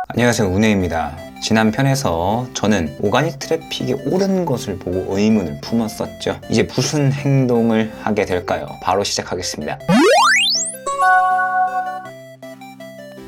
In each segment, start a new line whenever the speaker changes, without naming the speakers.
안녕하세요, 운혜입니다. 지난 편에서 저는 오가닉 트래픽이 오른 것을 보고 의문을 품었었죠. 이제 무슨 행동을 하게 될까요? 바로 시작하겠습니다.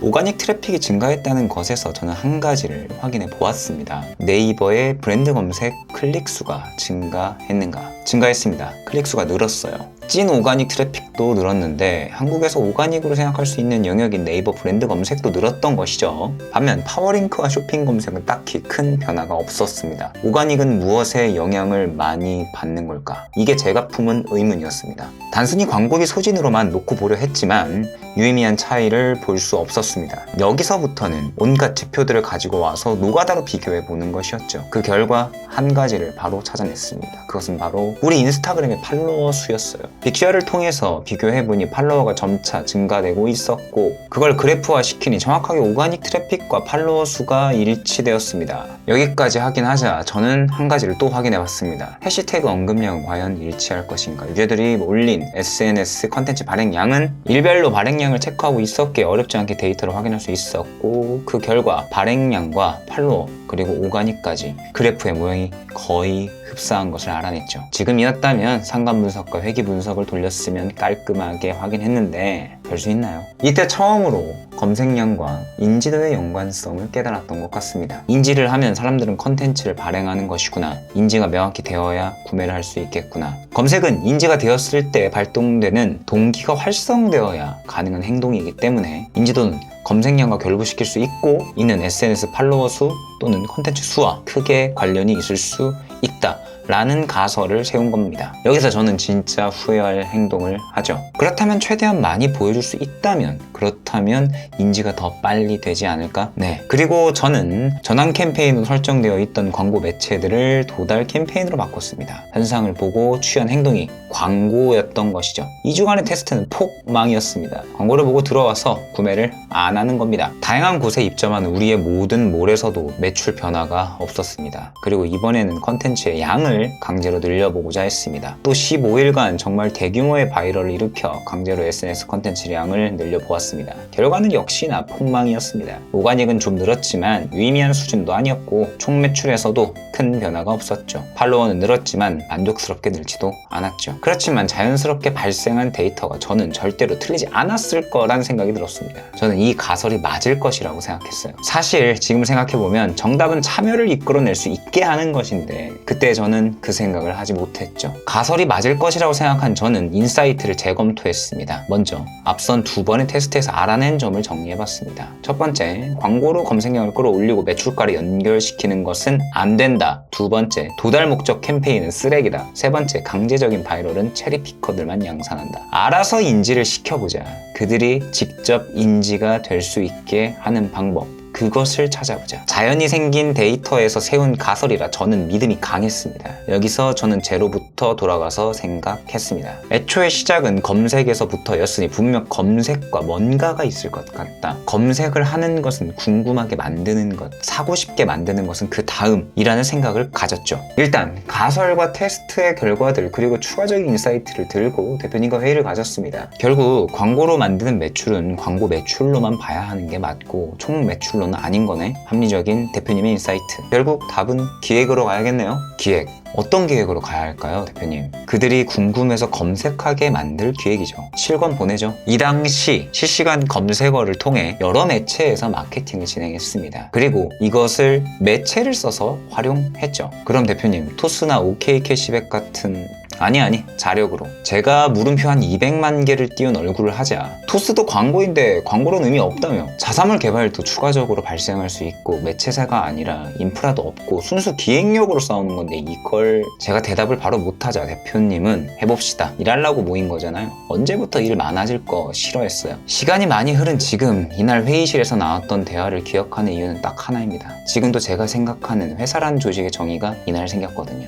오가닉 트래픽이 증가했다는 것에서 저는 한 가지를 확인해 보았습니다. 네이버의 브랜드 검색 클릭수가 증가했는가? 증가했습니다. 클릭수가 늘었어요. 찐 오가닉 트래픽도 늘었는데 한국에서 오가닉으로 생각할 수 있는 영역인 네이버 브랜드 검색도 늘었던 것이죠. 반면 파워링크와 쇼핑 검색은 딱히 큰 변화가 없었습니다. 오가닉은 무엇에 영향을 많이 받는 걸까? 이게 제가 품은 의문이었습니다. 단순히 광고비 소진으로만 놓고 보려 했지만 유의미한 차이를 볼 수 없었습니다. 여기서부터는 온갖 지표들을 가지고 와서 노가다로 비교해 보는 것이었죠. 그 결과 한 가지를 바로 찾아냈습니다. 그것은 바로 우리 인스타그램의 팔로워 수였어요. 빅쉐어를 통해서 비교해보니 팔로워가 점차 증가되고 있었고 그걸 그래프화 시키니 정확하게 오가닉 트래픽과 팔로워 수가 일치되었습니다. 여기까지 확인하자 저는 한 가지를 또 확인해봤습니다. 해시태그 언급량은 과연 일치할 것인가? 유저들이 올린 SNS 컨텐츠 발행량은 일별로 발행량을 체크하고 있었기에 어렵지 않게 데이터를 확인할 수 있었고 그 결과 발행량과 팔로워 그리고 오가닉까지 그래프의 모양이 거의 흡사한 것을 알아냈죠. 지금이었다면 상관 분석과 회귀 분석을 돌렸으면 깔끔하게 확인했는데 별 수 있나요? 이때 처음으로 검색량과 인지도의 연관성을 깨달았던 것 같습니다. 인지를 하면 사람들은 컨텐츠를 발행하는 것이구나. 인지가 명확히 되어야 구매를 할 수 있겠구나. 검색은 인지가 되었을 때 발동되는 동기가 활성되어야 가능한 행동이기 때문에 인지도는 검색량과 결부시킬 수 있고 이는 SNS 팔로워 수 또는 콘텐츠 수와 크게 관련이 있을 수 있다 라는 가설을 세운 겁니다. 여기서 저는 진짜 후회할 행동을 하죠. 그렇다면 최대한 많이 보여줄 수 있다면 그렇다면 인지가 더 빨리 되지 않을까? 네. 그리고 저는 전환 캠페인으로 설정되어 있던 광고 매체들을 도달 캠페인으로 바꿨습니다. 현상을 보고 취한 행동이 광고였던 것이죠. 2주간의 테스트는 폭망이었습니다. 광고를 보고 들어와서 구매를 안 하는 겁니다. 다양한 곳에 입점한 우리의 모든 몰에서도 매출 변화가 없었습니다. 그리고 이번에는 컨텐츠의 양을 강제로 늘려보고자 했습니다. 또 15일간 정말 대규모의 바이럴을 일으켜 강제로 SNS 컨텐츠 양을 늘려보았습니다. 결과는 역시나 폭망이었습니다. 오가닉은 좀 늘었지만 유의미한 수준도 아니었고 총 매출에서도 큰 변화가 없었죠. 팔로워는 늘었지만 만족스럽게 늘지도 않았죠. 그렇지만 자연스럽게 발생한 데이터가 저는 절대로 틀리지 않았을 거란 생각이 들었습니다. 저는 이 가설이 맞을 것이라고 생각했어요. 사실 지금 생각해보면 정답은 참여를 이끌어낼 수 있게 하는 것인데 그때 저는 그 생각을 하지 못했죠. 가설이 맞을 것이라고 생각한 저는 인사이트를 재검토했습니다. 먼저 앞선 두 번의 테스트에서 알아낸 점을 정리해봤습니다. 첫 번째, 광고로 검색량을 끌어올리고 매출가를 연결시키는 것은 안 된다. 두 번째, 도달 목적 캠페인은 쓰레기다. 세 번째, 강제적인 바이럴은 체리피커들만 양산한다. 알아서 인지를 시켜보자. 그들이 직접 인지가 될 수 있게 하는 방법. 그것을 찾아보자. 자연히 생긴 데이터에서 세운 가설이라 저는 믿음이 강했습니다. 여기서 저는 제로부터 돌아가서 생각했습니다. 애초에 시작은 검색에서부터였으니 분명 검색과 뭔가가 있을 것 같다. 검색을 하는 것은 궁금하게 만드는 것, 사고 싶게 만드는 것은 그 다음이라는 생각을 가졌죠. 일단 가설과 테스트의 결과들 그리고 추가적인 인사이트를 들고 대표님과 회의를 가졌습니다. 결국 광고로 만드는 매출은 광고 매출로만 봐야 하는 게 맞고 총 매출로 아닌 거네. 합리적인 대표님의 인사이트. 결국 답은 기획으로 가야겠네요. 기획. 어떤 기획으로 가야 할까요, 대표님? 그들이 궁금해서 검색하게 만들 기획이죠. 실권 보내죠. 이 당시 실시간 검색어를 통해 여러 매체에서 마케팅을 진행했습니다. 그리고 이것을 매체를 써서 활용했죠. 그럼 대표님, 토스나 OK 캐시백 같은 아니 자력으로 제가 물음표 한 200만 개를 띄운 얼굴을 하자. 토스도 광고인데 광고로는 의미 없다며. 자사물 개발도 추가적으로 발생할 수 있고 매체사가 아니라 인프라도 없고 순수 기획력으로 싸우는 건데 이걸 제가 대답을 바로 못하자 대표님은 해봅시다 일하려고 모인 거잖아요. 언제부터 일 많아질 거 싫어했어요. 시간이 많이 흐른 지금 이날 회의실에서 나왔던 대화를 기억하는 이유는 딱 하나입니다. 지금도 제가 생각하는 회사란 조직의 정의가 이날 생겼거든요.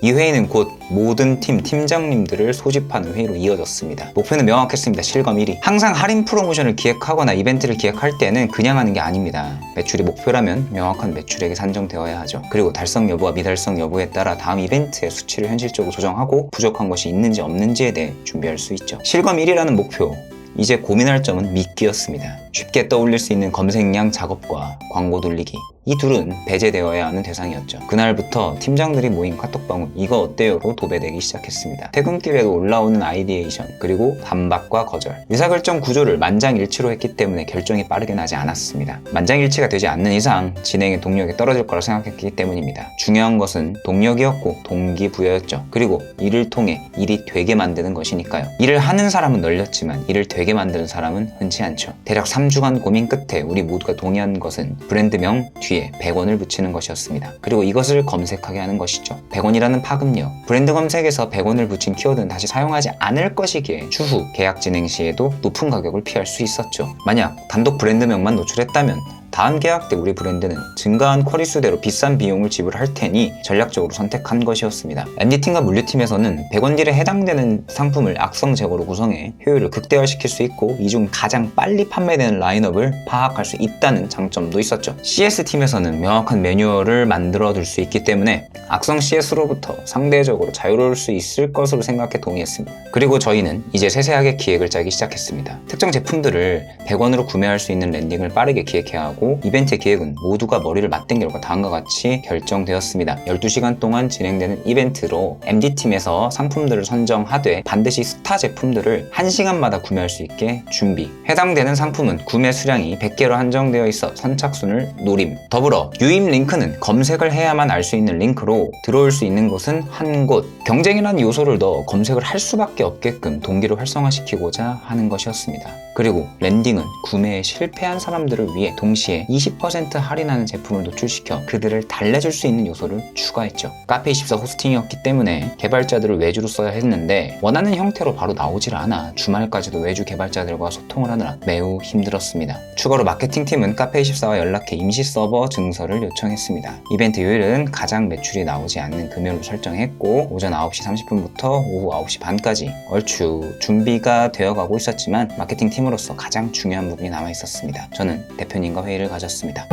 이 회의는 곧 모든 팀장님들을 소집하는 회의로 이어졌습니다. 목표는 명확했습니다. 실검 1위. 항상 할인 프로모션을 기획하거나 이벤트를 기획할 때는 그냥 하는 게 아닙니다. 매출이 목표라면 명확한 매출액이 산정되어야 하죠. 그리고 달성 여부와 미달성 여부에 따라 다음 이벤트의 수치를 현실적으로 조정하고 부족한 것이 있는지 없는지에 대해 준비할 수 있죠. 실검 1위라는 목표, 이제 고민할 점은 미끼였습니다. 쉽게 떠올릴 수 있는 검색량 작업과 광고 돌리기, 이 둘은 배제되어야 하는 대상이었죠. 그날부터 팀장들이 모인 카톡방은 이거 어때요로 도배되기 시작했습니다. 퇴근길에도 올라오는 아이디에이션, 그리고 반박과 거절, 의사결정 구조를 만장일치로 했기 때문에 결정이 빠르게 나지 않았습니다. 만장일치가 되지 않는 이상 진행의 동력이 떨어질 거라 생각했기 때문입니다. 중요한 것은 동력이었고 동기부여였죠. 그리고 이를 통해 일이 되게 만드는 것이니까요. 일을 하는 사람은 널렸지만 일을 되게 만드는 사람은 흔치 않죠. 대략 3주간 고민 끝에 우리 모두가 동의한 것은 브랜드명 뒤에 100원을 붙이는 것이었습니다. 그리고 이것을 검색하게 하는 것이죠. 100원이라는 파급력, 브랜드 검색에서 100원을 붙인 키워드는 다시 사용하지 않을 것이기에 추후 계약 진행 시에도 높은 가격을 피할 수 있었죠. 만약 단독 브랜드명만 노출했다면 다음 계약 때 우리 브랜드는 증가한 쿼리 수대로 비싼 비용을 지불할 테니 전략적으로 선택한 것이었습니다. MD팀과 물류팀에서는 100원 딜에 해당되는 상품을 악성 재고로 구성해 효율을 극대화시킬 수 있고 이 중 가장 빨리 판매되는 라인업을 파악할 수 있다는 장점도 있었죠. CS팀에서는 명확한 매뉴얼을 만들어 둘 수 있기 때문에 악성 CS로부터 상대적으로 자유로울 수 있을 것으로 생각해 동의했습니다. 그리고 저희는 이제 세세하게 기획을 짜기 시작했습니다. 특정 제품들을 100원으로 구매할 수 있는 랜딩을 빠르게 기획해야 하고 이벤트 기획은 모두가 머리를 맞댄 결과 다음과 같이 결정되었습니다. 12시간 동안 진행되는 이벤트로 MD팀에서 상품들을 선정하되 반드시 스타 제품들을 1시간마다 구매할 수 있게 준비. 해당되는 상품은 구매 수량이 100개로 한정되어 있어 선착순을 노림. 더불어 유입 링크는 검색을 해야만 알 수 있는 링크로 들어올 수 있는 곳은 한 곳. 경쟁이라는 요소를 넣어 검색을 할 수밖에 없게끔 동기를 활성화시키고자 하는 것이었습니다. 그리고 랜딩은 구매에 실패한 사람들을 위해 동시에 20% 할인하는 제품을 노출시켜 그들을 달래줄 수 있는 요소를 추가했죠. 카페24 호스팅이었기 때문에 개발자들을 외주로 써야 했는데 원하는 형태로 바로 나오질 않아 주말까지도 외주 개발자들과 소통을 하느라 매우 힘들었습니다. 추가로 마케팅팀은 카페24와 연락해 임시 서버 증설을 요청했습니다. 이벤트 요일은 가장 매출이 나오지 않는 금요일로 설정했고 오전 9시 30분부터 오후 9시 반까지 얼추 준비가 되어가고 있었지만 마케팅팀으로서 가장 중요한 부분이 남아 있었습니다. 저는 대표님과 회의를 가졌습니다.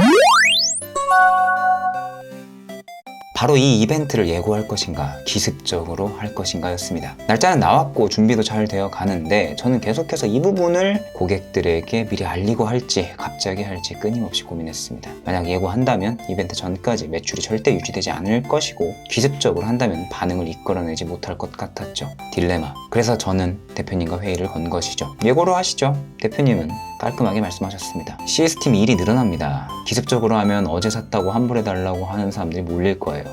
바로 이 이벤트를 예고할 것인가, 기습적으로 할 것인가 였습니다. 날짜는 나왔고 준비도 잘 되어 가는데 저는 계속해서 이 부분을 고객들에게 미리 알리고 할지 갑자기 할지 끊임없이 고민했습니다. 만약 예고한다면 이벤트 전까지 매출이 절대 유지되지 않을 것이고 기습적으로 한다면 반응을 이끌어내지 못할 것 같았죠. 딜레마. 그래서 저는 대표님과 회의를 건 것이죠. 예고로 하시죠. 대표님은 깔끔하게 말씀하셨습니다. CS팀이 일이 늘어납니다. 기습적으로 하면 어제 샀다고 환불해달라고 하는 사람들이 몰릴 거예요.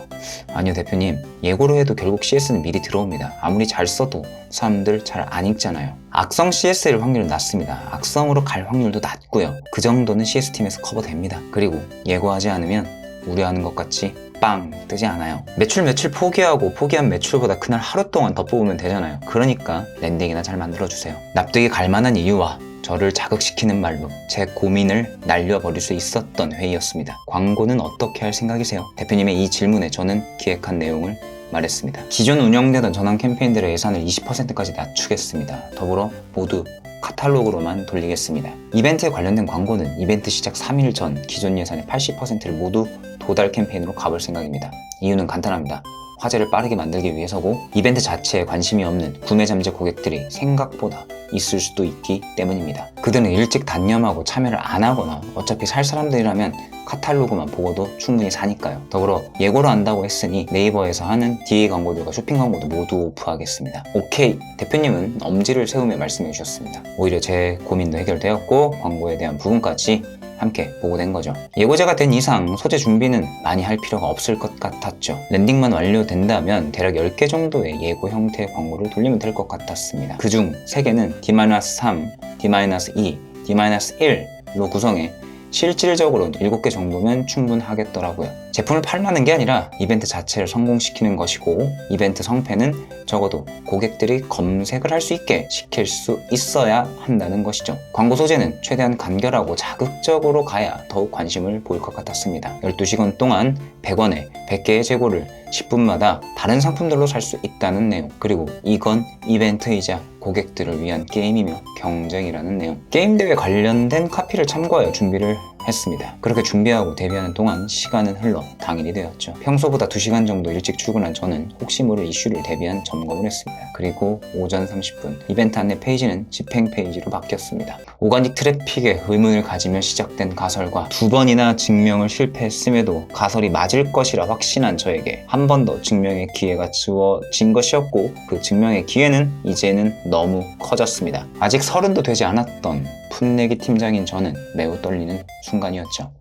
아니요 대표님, 예고로 해도 결국 CS는 미리 들어옵니다. 아무리 잘 써도 사람들 잘 안 읽잖아요. 악성 CS일 확률은 낮습니다. 악성으로 갈 확률도 낮고요. 그 정도는 CS팀에서 커버됩니다. 그리고 예고하지 않으면 우려하는 것 같이 빵 뜨지 않아요. 매출 포기하고 포기한 매출보다 그날 하루 동안 더 뽑으면 되잖아요. 그러니까 랜딩이나 잘 만들어주세요. 납득이 갈 만한 이유와 저를 자극시키는 말로 제 고민을 날려버릴 수 있었던 회의였습니다. 광고는 어떻게 할 생각이세요? 대표님의 이 질문에 저는 기획한 내용을 말했습니다. 기존 운영되던 전환 캠페인들의 예산을 20%까지 낮추겠습니다. 더불어 모두 카탈로그로만 돌리겠습니다. 이벤트에 관련된 광고는 이벤트 시작 3일 전 기존 예산의 80%를 모두 도달 캠페인으로 가볼 생각입니다. 이유는 간단합니다. 화제를 빠르게 만들기 위해서고 이벤트 자체에 관심이 없는 구매 잠재 고객들이 생각보다 있을 수도 있기 때문입니다. 그들은 일찍 단념하고 참여를 안 하거나 어차피 살 사람들이라면 카탈로그만 보고도 충분히 사니까요. 더불어 예고를 한다고 했으니 네이버에서 하는 DA 광고들과 쇼핑 광고도 모두 오프하겠습니다. 오케이! 대표님은 엄지를 세우며 말씀해 주셨습니다. 오히려 제 고민도 해결되었고 광고에 대한 부분까지 함께 보고된 거죠. 예고제가 된 이상 소재 준비는 많이 할 필요가 없을 것 같았죠. 랜딩만 완료된다면 대략 10개 정도의 예고 형태의 광고를 돌리면 될 것 같았습니다. 그중 3개는 D-3, D-2, D-1로 구성해 실질적으로 7개 정도면 충분하겠더라고요. 제품을 팔라는 게 아니라 이벤트 자체를 성공시키는 것이고 이벤트 성패는 적어도 고객들이 검색을 할 수 있게 시킬 수 있어야 한다는 것이죠. 광고 소재는 최대한 간결하고 자극적으로 가야 더욱 관심을 보일 것 같았습니다. 12시간 동안 100원에 100개의 재고를 10분마다 다른 상품들로 살 수 있다는 내용, 그리고 이건 이벤트이자 고객들을 위한 게임이며 경쟁이라는 내용. 게임대회 관련된 카피를 참고하여 준비를 했습니다. 그렇게 준비하고 데뷔하는 동안 시간은 흘러 당일이 되었죠. 평소보다 2시간 정도 일찍 출근한 저는 혹시 모를 이슈를 대비한 점검을 했습니다. 그리고 오전 30분 이벤트 안내 페이지는 집행 페이지로 바뀌었습니다. 오가닉 트래픽에 의문을 가지며 시작된 가설과 2번이나 증명을 실패했음에도 가설이 맞을 것이라 확신한 저에게 한 번 더 증명의 기회가 주어진 것이었고, 그 증명의 기회는 이제는 너무 커졌습니다. 아직 30도 되지 않았던 풋내기 팀장인 저는 매우 떨리는 순간이었죠.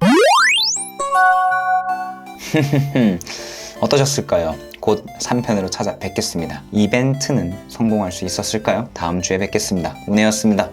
어떠셨을까요? 곧 3편으로 찾아뵙겠습니다. 이벤트는 성공할 수 있었을까요? 다음 주에 뵙겠습니다. 운혜였습니다.